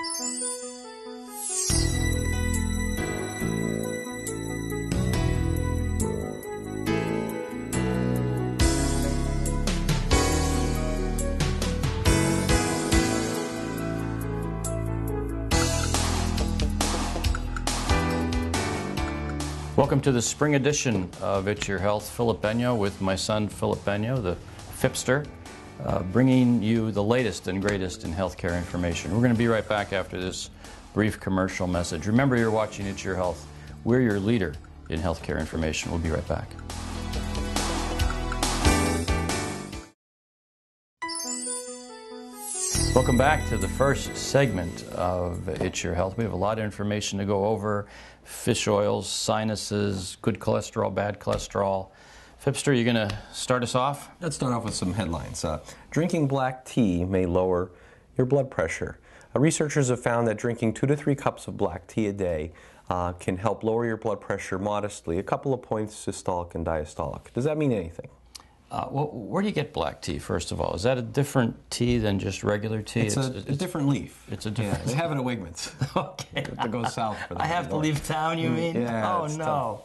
Welcome to the spring edition of It's Your Health. Philip Benyo with my son Philip Benyo, the Fipster, bringing you the latest and greatest in healthcare information. We're going to be right back after this brief commercial message. Remember, you're watching It's Your Health. We're your leader in healthcare information. We'll be right back. Welcome back to the first segment of It's Your Health. We have a lot of information to go over: fish oils, sinuses, good cholesterol, bad cholesterol. Fipster, you going to start us off? Let's start off with some headlines. Drinking black tea may lower your blood pressure. Researchers have found that drinking 2 to 3 cups of black tea a day can help lower your blood pressure modestly, a couple of points systolic and diastolic. Does that mean anything? Well, where do you get black tea, first of all? Is that a different tea than just regular tea? It's a different leaf. It's a different... Yeah, they have it at Wigman's. Okay. To go south for that. I have to leave town, you mean? Yeah, oh, no. Tough.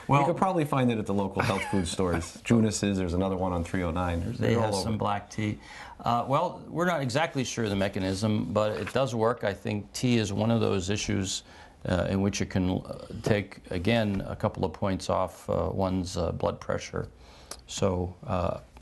Well, you could probably find it at the local health food stores. Junas's, there's another one on 309. They have some black tea. Well, we're not exactly sure of the mechanism, but it does work. I think tea is one of those issues in which it can take, again, a couple of points off one's blood pressure. So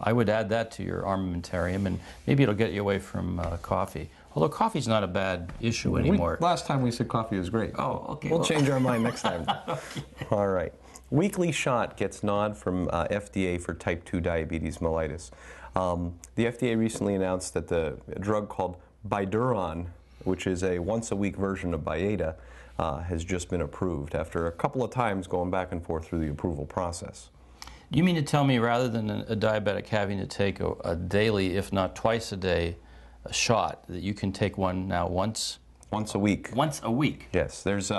I would add that to your armamentarium, and maybe it'll get you away from coffee. Although coffee's not a bad issue anymore. Last time we said coffee was great. Oh, okay. We'll change our mind next time. Okay. All right. Weekly shot gets nod from FDA for type 2 diabetes mellitus. The FDA recently announced that the drug called Bydureon, which is a once-a-week version of Byetta, has just been approved after a couple of times going back and forth through the approval process. Do you mean to tell me, rather than a diabetic having to take a daily, if not twice a day, a shot, that you can take one now once a week? Once a week? Yes. There's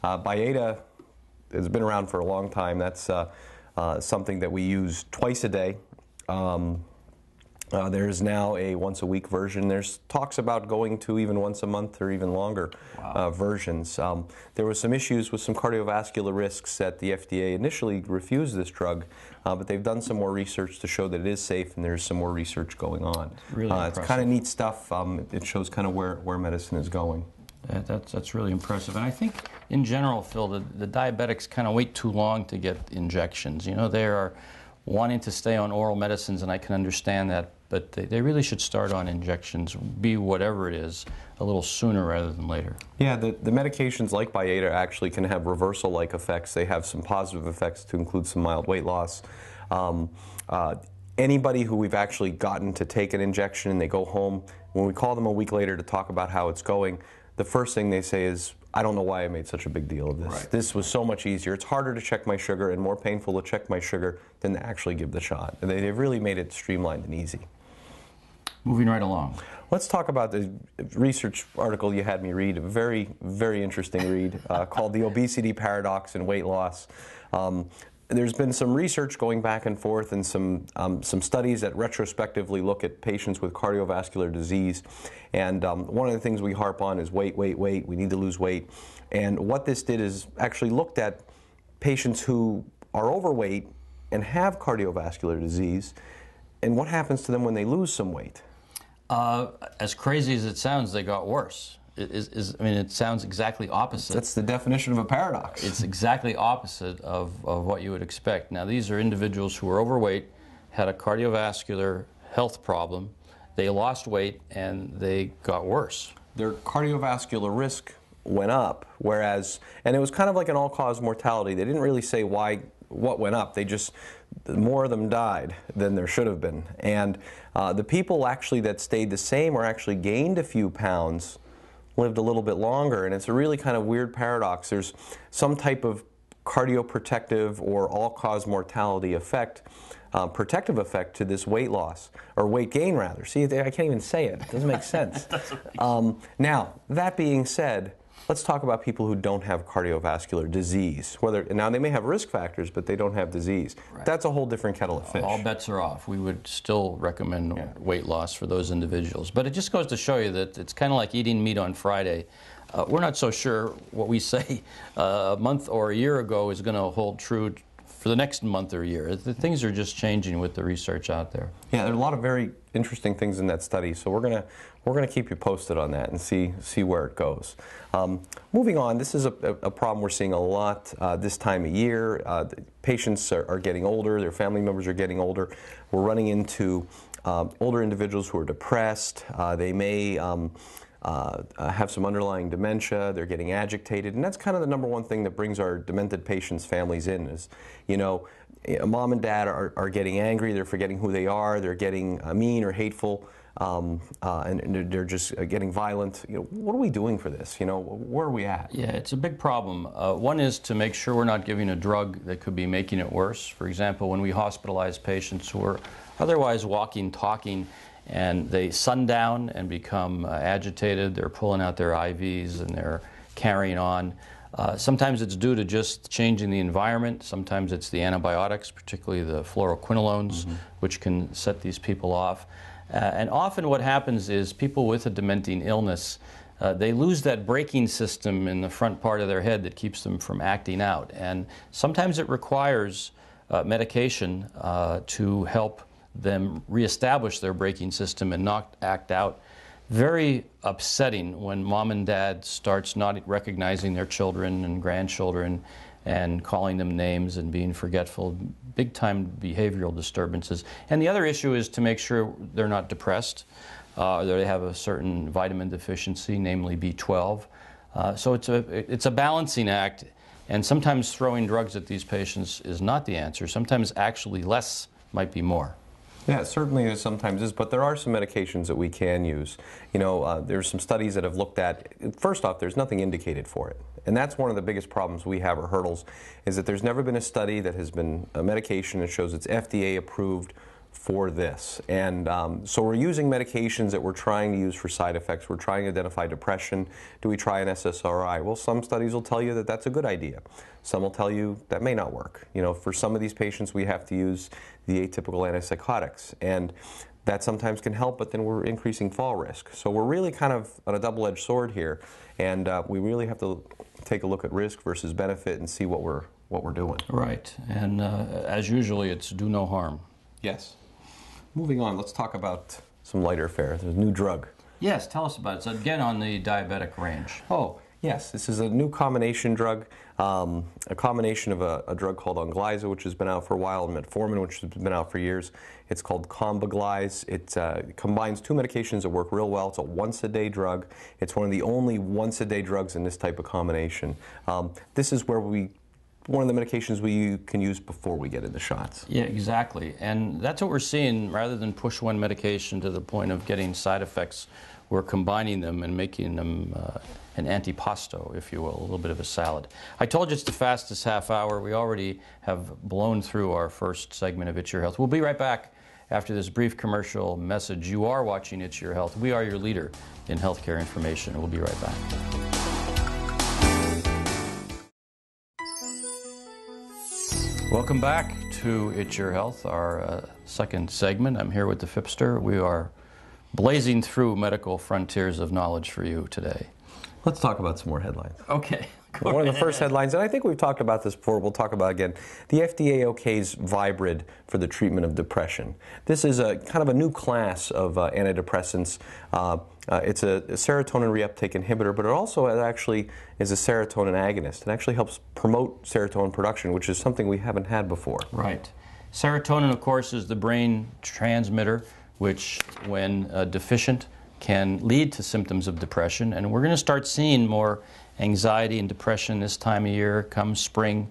Byetta has been around for a long time. That's something that we use twice a day. There's now a once-a-week version. There's talks about going to even once a month or even longer versions. There were some issues with some cardiovascular risks that the FDA initially refused this drug, but they've done some more research to show that it is safe, and there's some more research going on. Really it's kind of neat stuff. It shows kind of where medicine is going. That's really impressive. And I think, in general, Phil, the diabetics kind of wait too long to get injections. You know, they are wanting to stay on oral medicines, and I can understand that, but they really should start on injections, be whatever it is, a little sooner rather than later. Yeah, the medications like Byetta actually can have reversal-like effects. They have some positive effects to include some mild weight loss. Anybody who we've actually gotten to take an injection and they go home, when we call them a week later to talk about how it's going, the first thing they say is, I don't know why I made such a big deal of this. Right. This was so much easier. It's harder to check my sugar and more painful to check my sugar than to actually give the shot. They've really made it streamlined and easy. Moving right along. Let's talk about the research article you had me read, a very, very interesting read, called The Obesity Paradox in Weight Loss. There's been some research going back and forth and some studies that retrospectively look at patients with cardiovascular disease. And one of the things we harp on is weight, weight, weight. We need to lose weight. And what this did is actually looked at patients who are overweight and have cardiovascular disease, and what happens to them when they lose some weight. As crazy as it sounds, they got worse. I mean, it sounds exactly opposite. That's the definition of a paradox. It's exactly opposite of what you would expect. Now, these are individuals who were overweight, had a cardiovascular health problem, they lost weight, and they got worse. Their cardiovascular risk went up, whereas, and it was kind of like an all-cause mortality. They didn't really say what went up. They just, more of them died than there should have been. And the people actually that stayed the same or actually gained a few pounds lived a little bit longer, and it's a really kind of weird paradox. There's some type of cardioprotective or all-cause mortality effect, protective effect to this weight loss, or weight gain rather. See, I can't even say it. It doesn't make sense. Now, that being said, let's talk about people who don't have cardiovascular disease. Now they may have risk factors, but they don't have disease. Right. That's a whole different kettle of fish. All bets are off. We would still recommend weight loss for those individuals. But it just goes to show you that it's kind of like eating meat on Friday. We're not so sure what we say a month or a year ago is going to hold true for the next month or year. Things are just changing with the research out there. Yeah, there are a lot of very interesting things in that study, so we're gonna keep you posted on that and see where it goes. Moving on, this is a problem we're seeing a lot this time of year. Patients are getting older, their family members are getting older. We're running into older individuals who are depressed. They may have some underlying dementia, they're getting agitated, and that's kind of the number one thing that brings our demented patients' families in is, you know, mom and dad are getting angry, they're forgetting who they are, they're getting mean or hateful, and they're just getting violent. You know, what are we doing for this? You know, where are we at? Yeah, it's a big problem. One is to make sure we're not giving a drug that could be making it worse. For example, when we hospitalize patients who are otherwise walking, talking, and they sundown and become agitated, they're pulling out their IVs and they're carrying on. Sometimes it's due to just changing the environment. Sometimes it's the antibiotics, particularly the fluoroquinolones, which can set these people off. And often what happens is people with a dementing illness, they lose that braking system in the front part of their head that keeps them from acting out. And sometimes it requires medication to help them reestablish their braking system and not act out. Very upsetting when mom and dad starts not recognizing their children and grandchildren and calling them names and being forgetful. Big time behavioral disturbances. And the other issue is to make sure they're not depressed, that they have a certain vitamin deficiency, namely B12. So it's a balancing act, and sometimes throwing drugs at these patients is not the answer. Sometimes actually less might be more. Yeah, it certainly sometimes is, but there are some medications that we can use. You know, there's some studies that have looked at, first off, there's nothing indicated for it. And that's one of the biggest problems we have, or hurdles, is that there's never been a study that has been a medication that shows it's FDA approved for this. And so we're using medications that we're trying to use for side effects. We're trying to identify depression. Do we try an SSRI? Well, some studies will tell you that that's a good idea. Some will tell you that may not work. You know, for some of these patients, we have to use the atypical antipsychotics. And that sometimes can help, but then we're increasing fall risk. So we're really kind of on a double-edged sword here. And we really have to take a look at risk versus benefit and see what we're doing. Right. And as usually, it's do no harm. Yes. Moving on, let's talk about some lighter fare. There's a new drug. Yes, tell us about it. So again, on the diabetic range. Oh, yes. This is a new combination drug, a combination of a drug called Onglyza, which has been out for a while, and metformin, which has been out for years. It's called Combiglyze. It combines two medications that work real well. It's a once-a-day drug. It's one of the only once-a-day drugs in this type of combination. This is where one of the medications we can use before we get into shots. Yeah, exactly. And that's what we're seeing. Rather than push one medication to the point of getting side effects, we're combining them and making them an antipasto, if you will, a little bit of a salad. I told you it's the fastest half hour. We already have blown through our first segment of It's Your Health. We'll be right back after this brief commercial message. You are watching It's Your Health. We are your leader in healthcare information. We'll be right back. Welcome back to It's Your Health, our second segment. I'm here with the Fipster. We are blazing through medical frontiers of knowledge for you today. Let's talk about some more headlines. Okay. One of the first headlines, and I think we've talked about this before, we'll talk about it again. The FDA okays Vybrid for the treatment of depression. This is a kind of a new class of antidepressants. It's a serotonin reuptake inhibitor, but it also actually is a serotonin agonist. It actually helps promote serotonin production, which is something we haven't had before. Right. Serotonin, of course, is the brain transmitter, which, when deficient, can lead to symptoms of depression. And we're going to start seeing more anxiety and depression this time of year, come spring.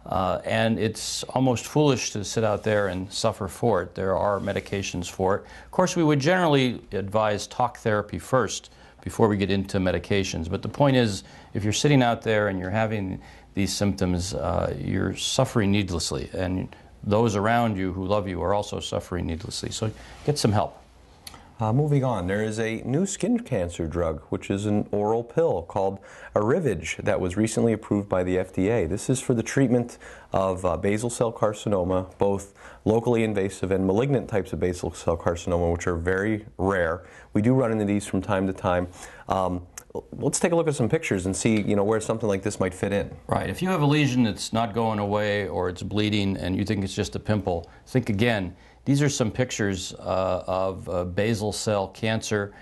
And it's almost foolish to sit out there and suffer for it. There are medications for it. Of course, we would generally advise talk therapy first before we get into medications. But the point is, if you're sitting out there and you're having these symptoms, you're suffering needlessly. And those around you who love you are also suffering needlessly. So get some help. Moving on, there is a new skin cancer drug, which is an oral pill called Arivage that was recently approved by the FDA. This is for the treatment of basal cell carcinoma, both locally invasive and malignant types of basal cell carcinoma, which are very rare. We do run into these from time to time. Let's take a look at some pictures and see, where something like this might fit in. Right. If you have a lesion that's not going away or it's bleeding and you think it's just a pimple, think again. These are some pictures of basal cell cancer.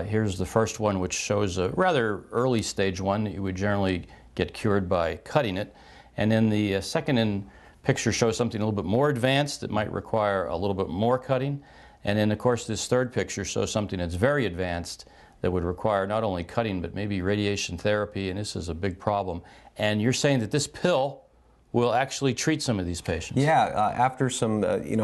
Here's the first one, which shows a rather early stage one. You would generally get cured by cutting it. And then the second picture shows something a little bit more advanced that might require a little bit more cutting. And then, of course, this third picture shows something that's very advanced that would require not only cutting but maybe radiation therapy, and this is a big problem. And you're saying that this pill will actually treat some of these patients. Yeah, after some,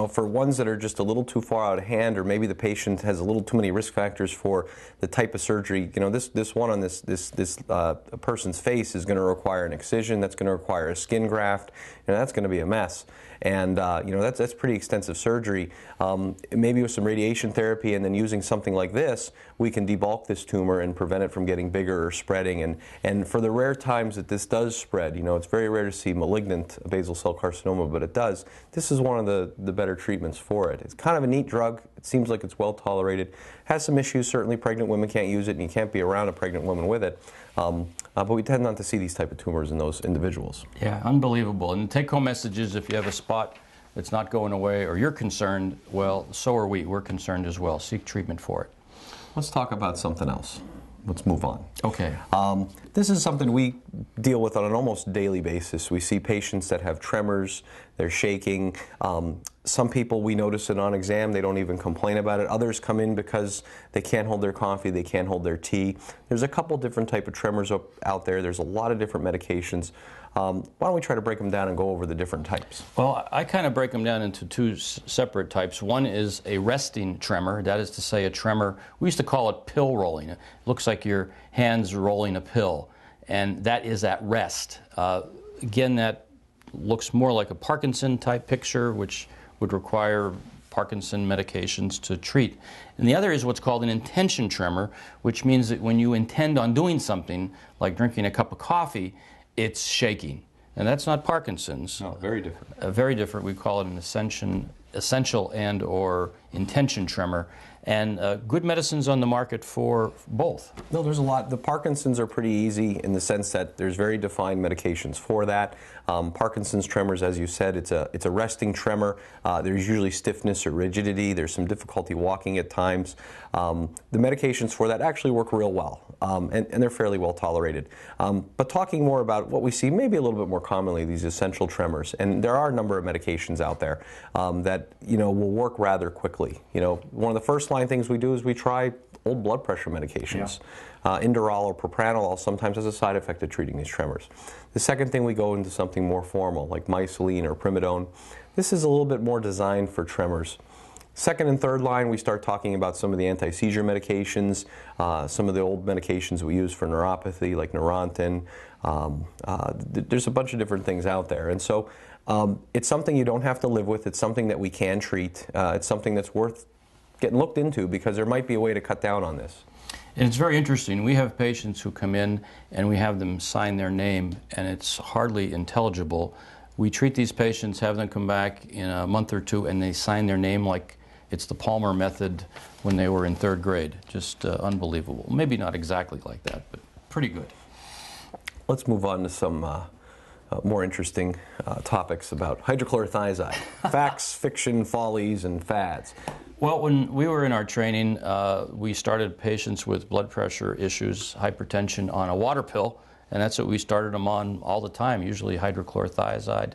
for ones that are just a little too far out of hand, or maybe the patient has a little too many risk factors for the type of surgery. This one on this person's face is going to require an excision. That's going to require a skin graft. That's going to be a mess. And that's pretty extensive surgery. Maybe with some radiation therapy and then using something like this, we can debulk this tumor and prevent it from getting bigger or spreading. And for the rare times that this does spread, it's very rare to see malignant basal cell carcinoma, but it does. This is one of the better treatments for it. It's kind of a neat drug. It seems like it's well tolerated. Has some issues. Certainly pregnant women can't use it, and you can't be around a pregnant woman with it. But we tend not to see these type of tumors in those individuals. Yeah, unbelievable. And the take-home message is, if you have a spot that's not going away or you're concerned, well, so are we. We're concerned as well. Seek treatment for it. Let's talk about something else. Let's move on. Okay. This is something we deal with on an almost daily basis. We see patients that have tremors, they're shaking. Some people, we notice it on exam, they don't even complain about it. Others come in because they can't hold their coffee, they can't hold their tea. There's a couple different type of tremors out there. There's a lot of different medications. Why don't we try to break them down and go over the different types? Well, I kind of break them down into two separate types. One is a resting tremor. That is to say, a tremor, we used to call it pill rolling. It looks like your hands rolling a pill, and that is at rest. Again, that looks more like a Parkinson type picture, which would require Parkinson medications to treat. And the other is what's called an intention tremor, which means that when you intend on doing something, like drinking a cup of coffee, it's shaking. And that's not Parkinson's. No, very different. Very different. We call it an essential and or intention tremor. And good medicines on the market for both. No, there's a lot. The Parkinson's are pretty easy in the sense that there's very defined medications for that. Parkinson's tremors, as you said, it's a resting tremor. There's usually stiffness or rigidity. There's some difficulty walking at times. The medications for that actually work real well, and they're fairly well tolerated. But talking more about what we see maybe a little bit more commonly, these essential tremors, and there are a number of medications out there that will work rather quickly. One of the first line things we do is we try old blood pressure medications. Yeah. Inderal or propranolol sometimes has a side effect of treating these tremors. The second thing, we go into something more formal like myceline or primidone. This is a little bit more designed for tremors. Second and third line, we start talking about some of the anti-seizure medications, some of the old medications we use for neuropathy like Neurontin. There's a bunch of different things out there. And so it's something you don't have to live with. It's something that we can treat. It's something that's worth getting looked into because there might be a way to cut down on this. And it's very interesting. We have patients who come in and we have them sign their name, and it's hardly intelligible. We treat these patients, have them come back in a month or two, and they sign their name like it's the Palmer method when they were in third grade. Just unbelievable. Maybe not exactly like that, but pretty good. Let's move on to some more interesting topics about hydrochlorothiazide. Facts, fiction, follies, and fads. Well, when we were in our training, we started patients with blood pressure issues, hypertension, on a water pill, and that's what we started them on all the time, usually hydrochlorothiazide.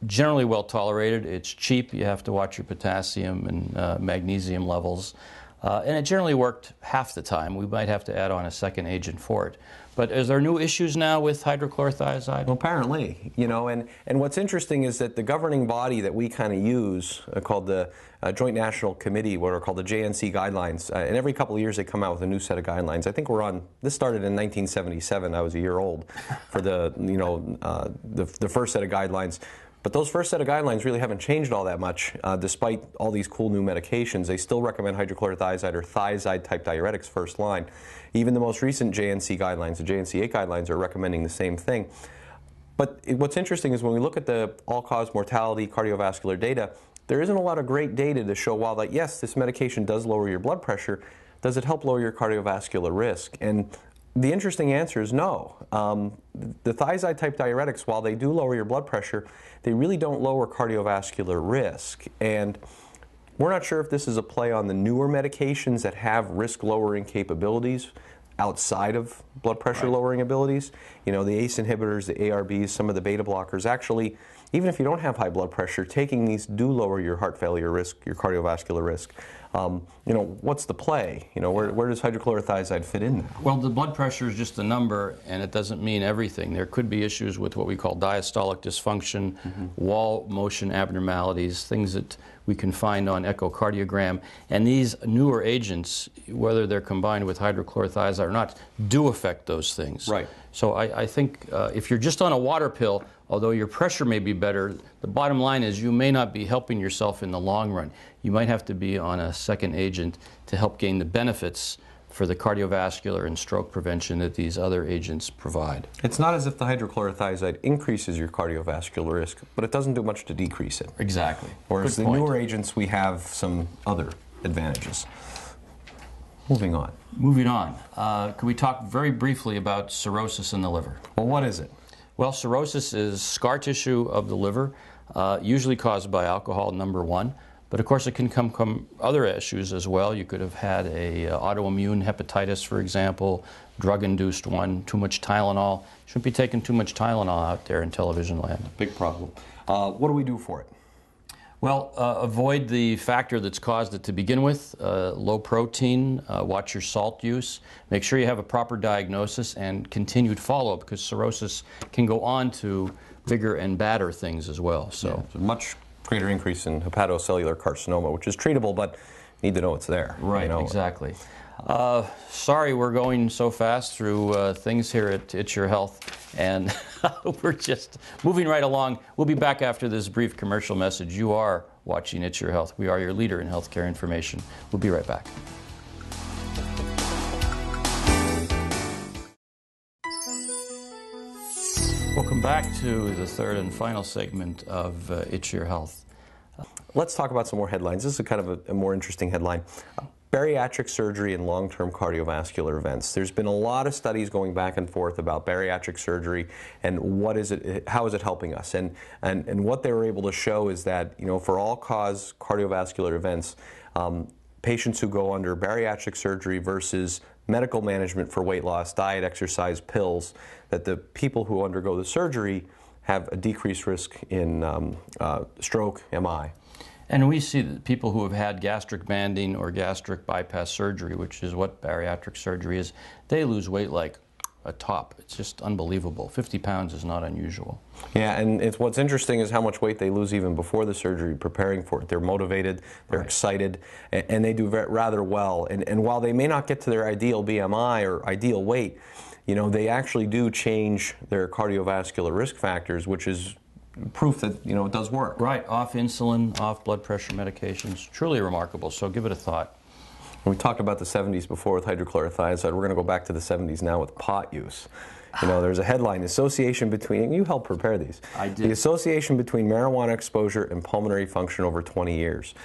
Generally well tolerated. It's cheap. You have to watch your potassium and magnesium levels. And it generally worked half the time. We might have to add on a second agent for it. But is there new issues now with hydrochlorothiazide? Well, apparently, and what's interesting is that the governing body that we kind of use, called the Joint National Committee, what are called the JNC guidelines, and every couple of years they come out with a new set of guidelines. I think this started in 1977. I was a year old for the first set of guidelines. But those first set of guidelines really haven't changed all that much, despite all these cool new medications. They still recommend hydrochlorothiazide or thiazide-type diuretics first line. Even the most recent JNC guidelines, the JNC 8 guidelines, are recommending the same thing. But what's interesting is when we look at the all-cause mortality cardiovascular data, there isn't a lot of great data to show, while that, yes, this medication does lower your blood pressure, does it help lower your cardiovascular risk? And the interesting answer is no. The thiazide-type diuretics, while they do lower your blood pressure, they really don't lower cardiovascular risk. And we're not sure if this is a play on the newer medications that have risk-lowering capabilities outside of blood pressure lowering abilities. You know, the ACE inhibitors, the ARBs, some of the beta blockers, actually, even if you don't have high blood pressure, taking these do lower your heart failure risk, your cardiovascular risk. You know, what's the play? You know, where does hydrochlorothiazide fit in there? Well, the blood pressure is just a number, and it doesn't mean everything. There could be issues with what we call diastolic dysfunction, wall motion abnormalities, things that we can find on echocardiogram. And these newer agents, whether they're combined with hydrochlorothiazide or not, do affect those things. Right. So I think if you're just on a water pill, although your pressure may be better, the bottom line is you may not be helping yourself in the long run. You might have to be on a second agent to help gain the benefits for the cardiovascular and stroke prevention that these other agents provide. It's not as if the hydrochlorothiazide increases your cardiovascular risk, but it doesn't do much to decrease it. Exactly. Whereas the newer agents, we have some other advantages. Moving on. Moving on. Can we talk very briefly about cirrhosis in the liver? Well, what is it? Well, cirrhosis is scar tissue of the liver, usually caused by alcohol, number one. But of course, it can come from other issues as well. You could have had a autoimmune hepatitis, for example, drug-induced one, too much Tylenol. Shouldn't be taking too much Tylenol out there in television land. Big problem. What do we do for it? Well, avoid the factor that's caused it to begin with, low protein, watch your salt use, make sure you have a proper diagnosis and continued follow-up, because cirrhosis can go on to bigger and badder things as well. So it's a much greater increase in hepatocellular carcinoma, which is treatable, but you need to know it's there. Right, you know? Exactly. Sorry we're going so fast through things here at It's Your Health, and we're just moving right along. We'll be back after this brief commercial message. You are watching It's Your Health. We are your leader in healthcare information. We'll be right back. Welcome back to the third and final segment of It's Your Health. Let's talk about some more headlines. This is kind of a more interesting headline. Bariatric surgery and long-term cardiovascular events. There's been a lot of studies going back and forth about bariatric surgery and what is it, how is it helping us? And what they were able to show is that, you know, for all-cause cardiovascular events, patients who go under bariatric surgery versus medical management for weight loss, diet, exercise, pills, that the people who undergo the surgery have a decreased risk in stroke, MI. And we see that people who have had gastric banding or gastric bypass surgery, which is what bariatric surgery is, they lose weight like a top. It's just unbelievable. 50 pounds is not unusual. Yeah, and what's interesting is how much weight they lose even before the surgery, preparing for it. They're motivated, they're excited, and they do rather well. And while they may not get to their ideal BMI or ideal weight, you know, they actually do change their cardiovascular risk factors, which is proof that, you know, it does work. Right, off insulin, off blood pressure medications. Truly remarkable, so give it a thought. We talked about the 70s before with hydrochlorothiazide. We're going to go back to the 70s now with pot use. You know, there's a headline, association between, you helped prepare these. I did. The association between marijuana exposure and pulmonary function over 20 years.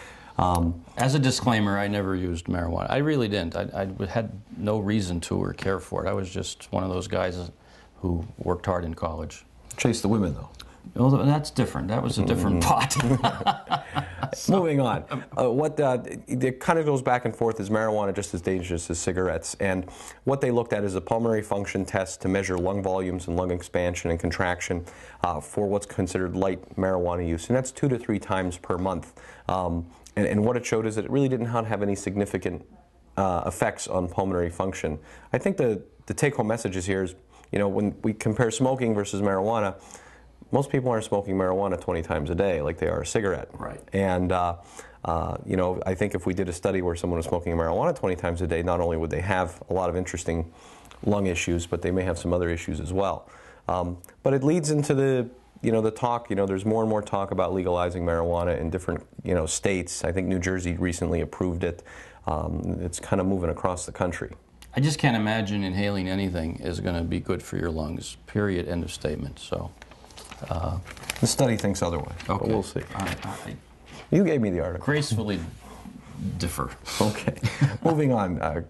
As a disclaimer, I never used marijuana. I really didn't. I had no reason to or care for it. I was just one of those guys who worked hard in college. Chase the women, though. Well, that's different. That was a different pot. Moving on. It kind of goes back and forth. Is marijuana just as dangerous as cigarettes? And what they looked at is a pulmonary function test to measure lung volumes and lung expansion and contraction for what's considered light marijuana use. And that's 2 to 3 times per month. And what it showed is that it really didn't have any significant effects on pulmonary function. I think the take-home message is here is, you know, when we compare smoking versus marijuana, most people aren't smoking marijuana 20 times a day like they are a cigarette. Right. And, you know, I think if we did a study where someone was smoking marijuana 20 times a day, not only would they have a lot of interesting lung issues, but they may have some other issues as well. But it leads into the talk, there's more and more talk about legalizing marijuana in different, states. I think New Jersey recently approved it. It's kind of moving across the country. I just can't imagine inhaling anything is going to be good for your lungs, period, end of statement. So, the study thinks otherwise, okay. But we'll see. I You gave me the article. gracefully differ. Okay. Moving on.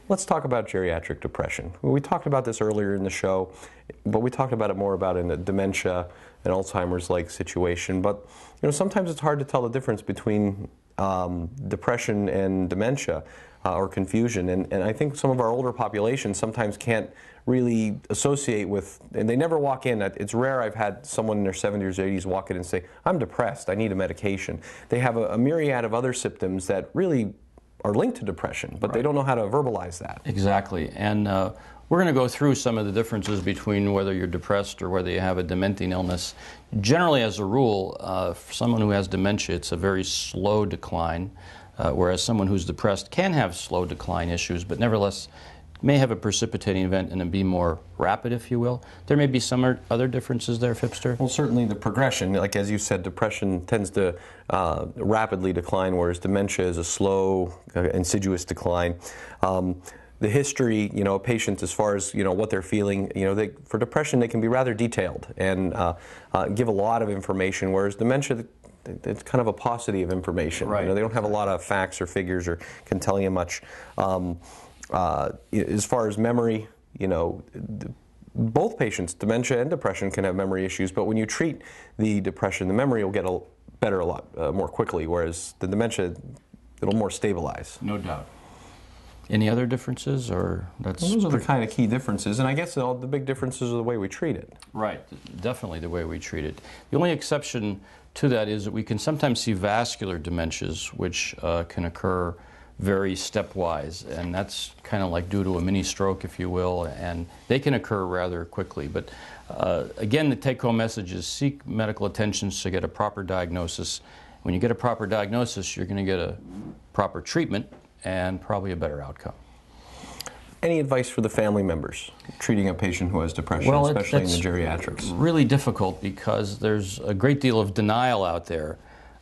Let's talk about geriatric depression. We talked about this earlier in the show, but we talked about it more about in a dementia and Alzheimer's-like situation. But sometimes it's hard to tell the difference between depression and dementia or confusion. And I think some of our older populations sometimes can't really associate with, and they never walk in. It's rare I've had someone in their 70s or 80s walk in and say, I'm depressed, I need a medication. They have a myriad of other symptoms that really are linked to depression, but they don't know how to verbalize that. Exactly. And we're going to go through some of the differences between whether you're depressed or whether you have a dementing illness. Generally, as a rule, for someone who has dementia, it's a very slow decline, whereas someone who's depressed can have slow decline issues, but nevertheless may have a precipitating event and be more rapid, if you will. There may be some other differences there, Fipster? Well, certainly the progression, like as you said, depression tends to rapidly decline, whereas dementia is a slow, insidious decline. The history, patients as far as, what they're feeling, for depression, they can be rather detailed and give a lot of information, whereas dementia, it's kind of a paucity of information. Right. They don't have a lot of facts or figures or can tell you much. As far as memory, both patients, dementia and depression, can have memory issues, but when you treat the depression, the memory will get better a lot more quickly, whereas the dementia, it'll more stabilize. No doubt. Any other differences, or that's... Well, those are the kind of key differences, and I guess the big differences are the way we treat it. Right, definitely the way we treat it. The only exception to that is that we can sometimes see vascular dementias, which can occur very stepwise, and that's kind of like due to a mini stroke, if you will, and they can occur rather quickly. But again, the take-home message is seek medical attention to get a proper diagnosis. When you get a proper diagnosis, you're going to get a proper treatment and probably a better outcome. Any advice for the family members treating a patient who has depression, especially in the geriatrics? Really difficult because there's a great deal of denial out there.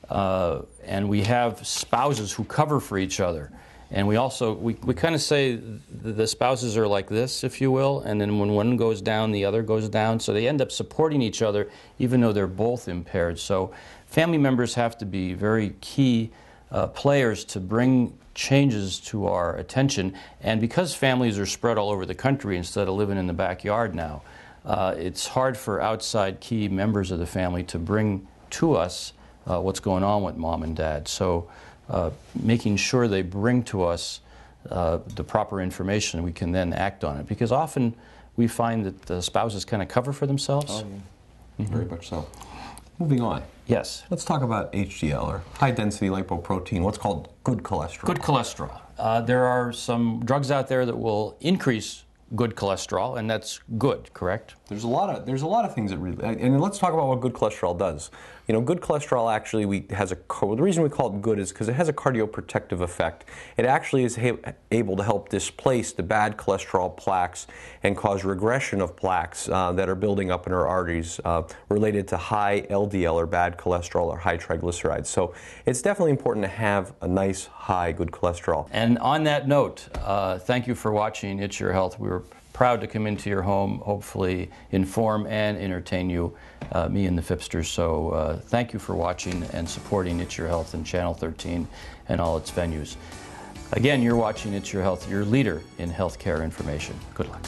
And we have spouses who cover for each other. And we also, we kind of say the spouses are like this, if you will, and then when one goes down, the other goes down. So they end up supporting each other even though they're both impaired. So family members have to be very key players to bring changes to our attention. And because families are spread all over the country instead of living in the backyard now, it's hard for outside key members of the family to bring to us what's going on with mom and dad. So making sure they bring to us the proper information, we can then act on it. Because often we find that the spouses kind of cover for themselves. Oh, yeah. Very much so. Moving on. Yes. Let's talk about HDL, or high-density lipoprotein, what's called good cholesterol. Good cholesterol. There are some drugs out there that will increase good cholesterol, and that's good, correct? There's a lot of things that really, and let's talk about what good cholesterol does. Good cholesterol actually has the reason we call it good is because it has a cardioprotective effect. It actually is able to help displace the bad cholesterol plaques and cause regression of plaques that are building up in our arteries related to high LDL or bad cholesterol or high triglycerides. So it's definitely important to have a nice high good cholesterol. And on that note, thank you for watching It's Your Health. We were proud to come into your home, hopefully inform and entertain you, me and the Fipsters. So thank you for watching and supporting It's Your Health and Channel 13 and all its venues. Again, you're watching It's Your Health, your leader in healthcare information. Good luck.